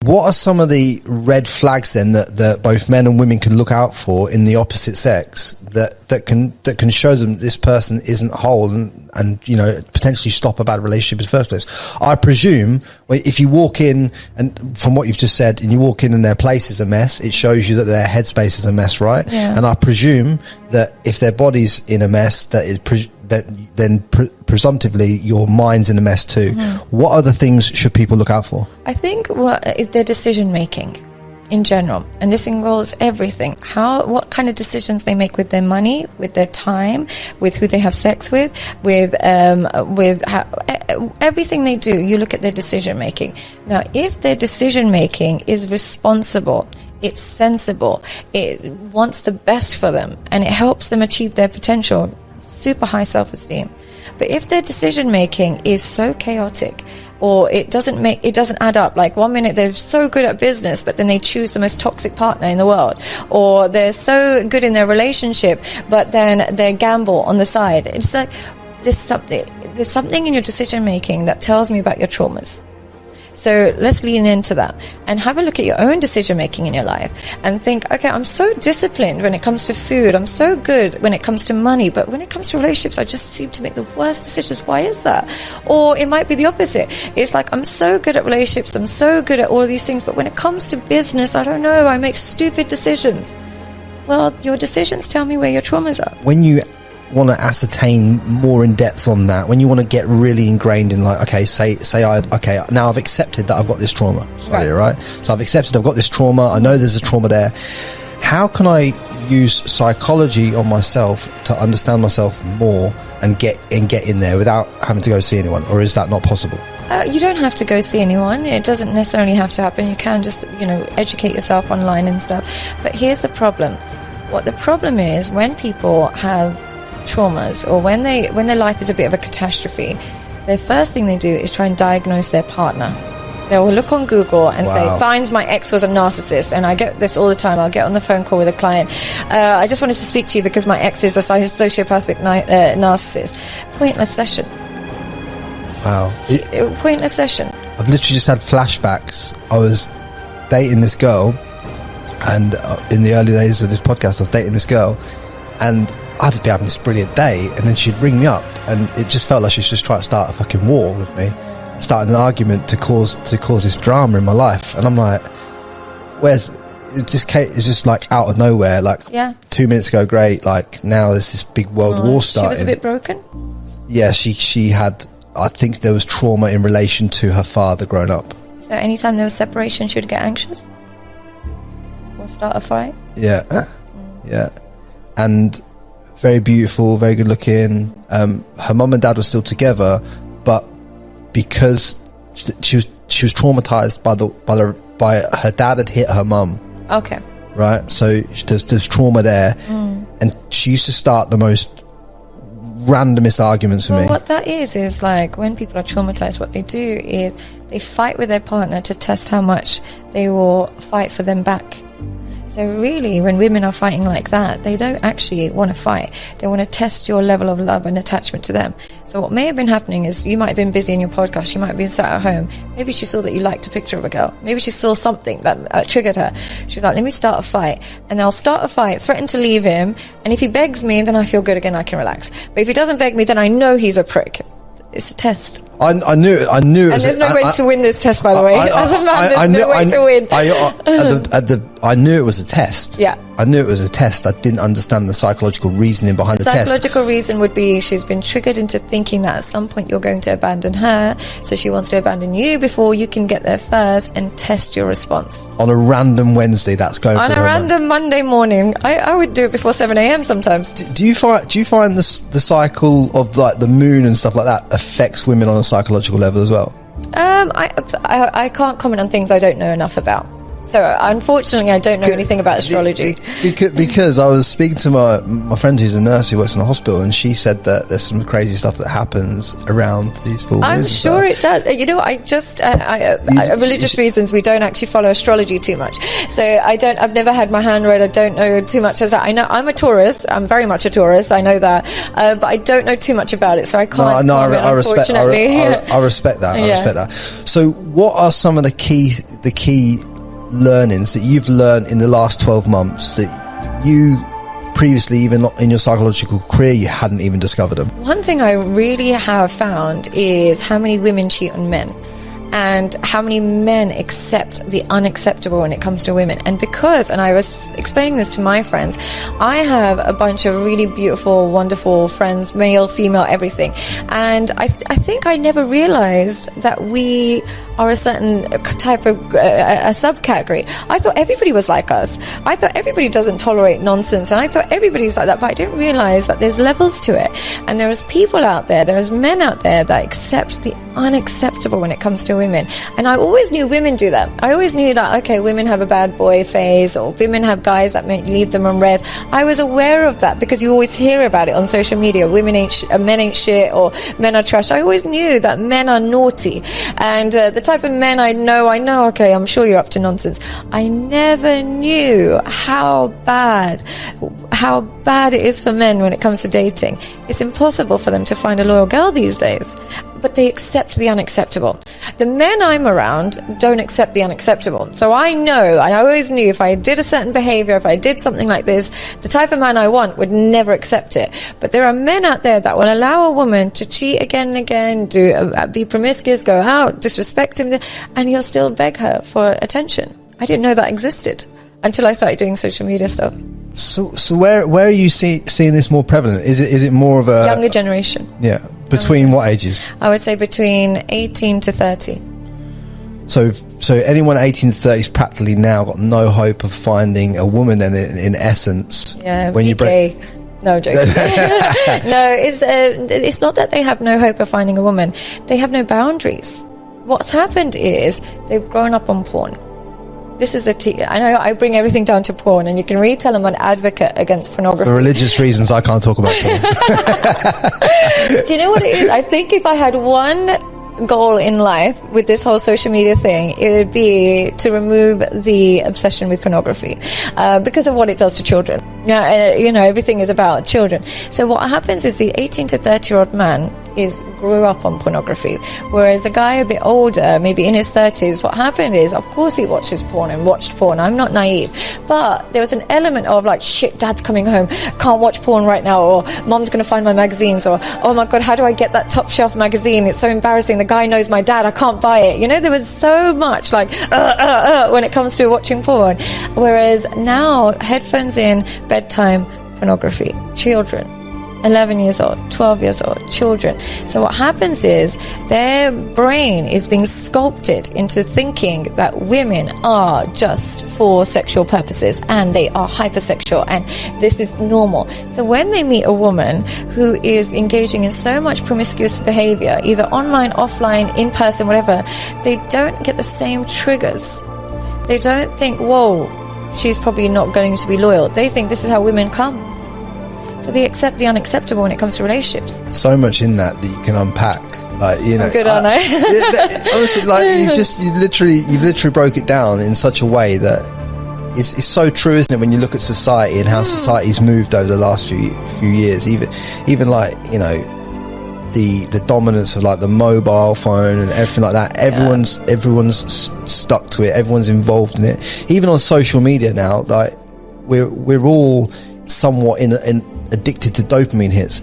What are some of the red flags then that both men and women can look out for in the opposite sex that can show them this person isn't whole and you know, potentially stop a bad relationship in the first place? I presume if you walk in, and from what you've just said, and you walk in and their place is a mess, it shows you that their headspace is a mess, right? Yeah. And I presume that if their body's in a mess, then presumptively your mind's in a mess too. What other things should people look out for? I think what is their decision making in general, and this involves everything. What kind of decisions they make with their money, with their time, with who they have sex with everything they do. You look at their decision making. Now, if their decision making is responsible, it's sensible, it wants the best for them, and it helps them achieve their potential, super high self-esteem. But if their decision making is so chaotic, or it doesn't add up, like one minute they're so good at business, but then they choose the most toxic partner in the world, or they're so good in their relationship, but then they gamble on the side. It's like there's something in your decision making that tells me about your traumas. So let's lean into that and have a look at your own decision making in your life and think, okay, I'm so disciplined when it comes to food. I'm so good when it comes to money. But when it comes to relationships, I just seem to make the worst decisions. Why is that? Or it might be the opposite. It's like, I'm so good at relationships. I'm so good at all of these things. But when it comes to business, I don't know. I make stupid decisions. Well, your decisions tell me where your traumas are. When you want to ascertain more in depth on that, when you want to get really ingrained in, like, okay, now I've accepted that I've got this trauma, right? So I've accepted I've got this trauma. I know there's a trauma there. How can I use psychology on myself to understand myself more and get in there without having to go see anyone? Or is that not possible? You don't have to go see anyone. It doesn't necessarily have to happen. You can just, educate yourself online and stuff. But here's the problem. What the problem is, when people have traumas, or when their life is a bit of a catastrophe, the first thing they do is try and diagnose their partner. They will look on Google and say, signs my ex was a narcissist. And I get this all the time. I'll get on the phone call with a client. I just wanted to speak to you because my ex is a sociopathic narcissist. Pointless session. Wow. Pointless session. I've literally just had flashbacks. I was dating this girl, and in the early days of this podcast, I was dating this girl, and I'd be having this brilliant day, and then she'd ring me up, and it just felt like she was just trying to start a fucking war with me, starting an argument to cause this drama in my life. And I'm like, it's just like out of nowhere, like 2 minutes ago, great, like now there's this big world war starting. She was a bit broken? Yeah, she had, I think there was trauma in relation to her father growing up. So anytime there was separation, she would get anxious? Or start a fight? Yeah. Yeah. And very beautiful, very good looking. Her mum and dad were still together, but because she was traumatized by her dad had hit her mum. Okay. Right. So there's trauma there, and she used to start the most randomest arguments with me. What that is like when people are traumatized, what they do is they fight with their partner to test how much they will fight for them back. So really, when women are fighting like that, they don't actually want to fight. They want to test your level of love and attachment to them. So what may have been happening is you might have been busy in your podcast. You might have been sat at home. Maybe she saw that you liked a picture of a girl. Maybe she saw something that triggered her. She's like, let me start a fight. And I'll start a fight, threaten to leave him. And if he begs me, then I feel good again. I can relax. But if he doesn't beg me, then I know he's a prick. It's a test. I knew it. And there's no way to win this test, by the way. As a man, there's no way to win. I knew it was a test. Yeah. I knew it was a test. I didn't understand the psychological reasoning behind the test. The psychological reason would be she's been triggered into thinking that at some point you're going to abandon her, so she wants to abandon you before you can get there first and test your response. On a random Wednesday, that's going on a random Monday morning. I would do it before 7 a.m. sometimes. Do you find the cycle of like the moon and stuff like that affects women on a psychological level as well? I can't comment on things I don't know enough about. So unfortunately, I don't know anything about astrology. Because I was speaking to my friend who's a nurse who works in a hospital, and she said that there's some crazy stuff that happens around these full moons. I'm sure it does. You know, religious reasons, we don't actually follow astrology too much. So I've never had my hand read. I don't know too much as that. I know I'm a Taurus. I'm very much a Taurus. I know that. But I don't know too much about it. So I can't. No, I respect that. I respect that. I respect that. So what are some of the key learnings that you've learned in the last 12 months that you previously, even in your psychological career, you hadn't even discovered them? One thing I really have found is how many women cheat on men, and how many men accept the unacceptable when it comes to women. And I was explaining this to my friends, I have a bunch of really beautiful, wonderful friends, male, female, everything. And I think I never realized that we are a certain type of a subcategory. I thought everybody was like us. I thought everybody doesn't tolerate nonsense, and I thought everybody's like that, but I didn't realize that there's levels to it. And there's people out there, there's men out there that accept the unacceptable when it comes to women. And I always knew women do that. I always knew that, okay, women have a bad boy phase, or women have guys that may leave them on red. I was aware of that because you always hear about it on social media. Men ain't shit, or men are trash. I always knew that men are naughty. And the type of men I know, okay, I'm sure you're up to nonsense. I never knew how bad it is for men when it comes to dating. It's impossible for them to find a loyal girl these days. But they accept the unacceptable. The men I'm around don't accept the unacceptable. So I know, and I always knew, if I did a certain behavior, if I did something like this, the type of man I want would never accept it. But there are men out there that will allow a woman to cheat again and again, be promiscuous, go out, disrespect him, and he'll still beg her for attention. I didn't know that existed until I started doing social media stuff. So where are you seeing this more prevalent? Is it more of a younger generation? Yeah. Between what ages? I would say between 18 to 30. So anyone 18 to 30 is practically now got no hope of finding a woman then, in essence. Yeah, when you break. No, I'm joking. No, it's not that they have no hope of finding a woman. They have no boundaries. What's happened is they've grown up on porn. This is I know I bring everything down to porn, and you can really tell I'm an advocate against pornography. For religious reasons, I can't talk about porn. Do you know what it is? I think if I had one goal in life with this whole social media thing, it would be to remove the obsession with pornography, because of what it does to children. Yeah, everything is about children. So what happens is the 18 to 30-year-old man grew up on pornography, whereas a guy a bit older, maybe in his 30s, what happened is, of course he watches porn and watched porn. I'm not naive, but there was an element of like, shit, dad's coming home, can't watch porn right now, or mom's going to find my magazines, or oh my god, how do I get that top shelf magazine? It's so embarrassing. The guy knows my dad, I can't buy it. There was so much like when it comes to watching porn, whereas now headphones in, bedtime, pornography, children. 11 years old, 12 years old, children. So what happens is their brain is being sculpted into thinking that women are just for sexual purposes, and they are hypersexual, and this is normal. So when they meet a woman who is engaging in so much promiscuous behavior, either online, offline, in person, whatever, they don't get the same triggers. They don't think, whoa, she's probably not going to be loyal. They think this is how women come. So they accept the unacceptable when it comes to relationships. So much in that you can unpack. Like, I'm good, aren't I? Honestly, like you've literally broke it down in such a way that it's so true, isn't it? When you look at society and how society's moved over the last few years, even like, the dominance of like the mobile phone and everything like that. Everyone's stuck to it. Everyone's involved in it. Even on social media now, like we're all somewhat in addicted to dopamine hits.